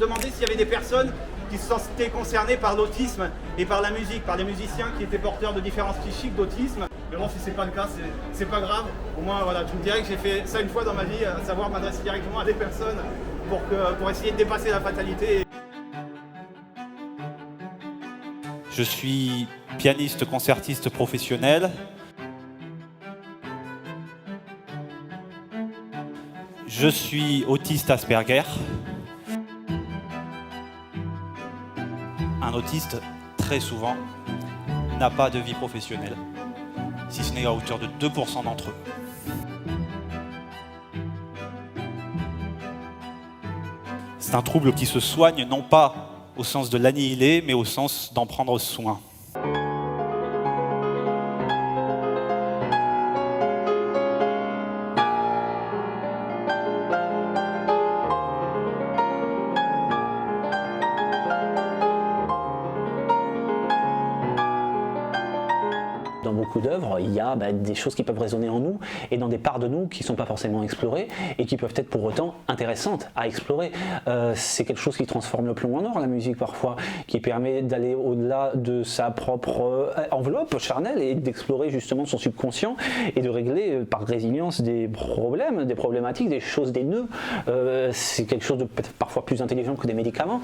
demandé s'il y avait des personnes qui se sentaient concernées par l'autisme et par la musique, par les musiciens qui étaient porteurs de différences psychiques d'autisme. Mais bon, si c'est pas le cas, c'est pas grave. Au moins, voilà, je me dirais que j'ai fait ça une fois dans ma vie, à savoir m'adresser directement à des personnes pour essayer de dépasser la fatalité. Je suis pianiste concertiste professionnel. Je suis autiste Asperger. Un autiste, très souvent, n'a pas de vie professionnelle, si ce n'est à hauteur de 2% d'entre eux. C'est un trouble qui se soigne non pas au sens de l'annihiler, mais au sens d'en prendre soin. Dans beaucoup d'œuvres, il y a des choses qui peuvent résonner en nous et dans des parts de nous qui ne sont pas forcément explorées et qui peuvent être pour autant intéressantes à explorer. C'est quelque chose qui transforme le plomb en or, la musique parfois, qui permet d'aller au-delà de sa propre enveloppe charnelle et d'explorer justement son subconscient et de régler par résilience des problèmes, des problématiques, des choses, des nœuds. C'est quelque chose de peut-être parfois plus intelligent que des médicaments.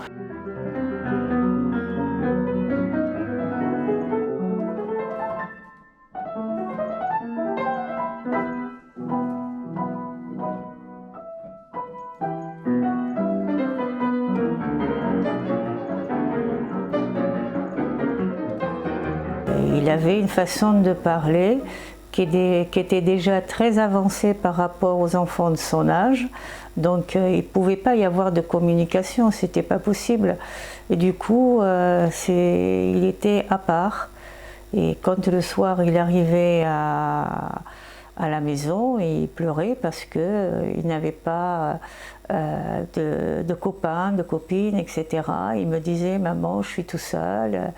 Il avait une façon de parler qui était déjà très avancée par rapport aux enfants de son âge. Donc il ne pouvait pas y avoir de communication, c'était pas possible. Et du coup, il était à part. Et quand le soir il arrivait à la maison, il pleurait parce qu'il n'avait pas de copains, de copines, etc. Il me disait « Maman, je suis tout seul ».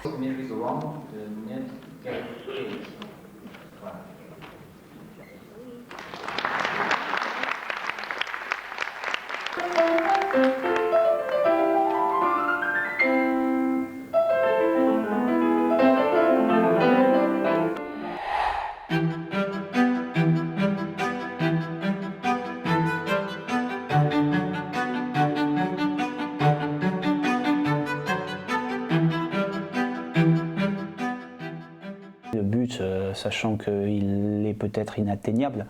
Le but, sachant qu'il est peut-être inatteignable,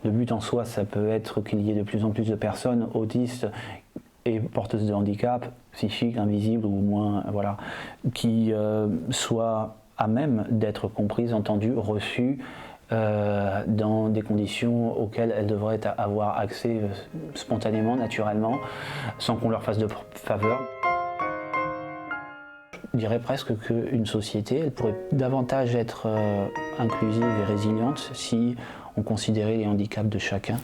le but en soi, ça peut être qu'il y ait de plus en plus de personnes autistes et porteuses de handicap psychiques, invisibles ou moins, voilà, qui soient à même d'être comprises, entendues, reçues dans des conditions auxquelles elles devraient avoir accès spontanément, naturellement, sans qu'on leur fasse de faveur. Je dirais presque qu'une société, elle pourrait davantage être inclusive et résiliente si on considérait les handicaps de chacun,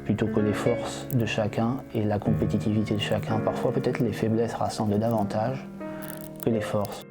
plutôt que les forces de chacun et la compétitivité de chacun. Parfois, peut-être les faiblesses rassemblent davantage que les forces.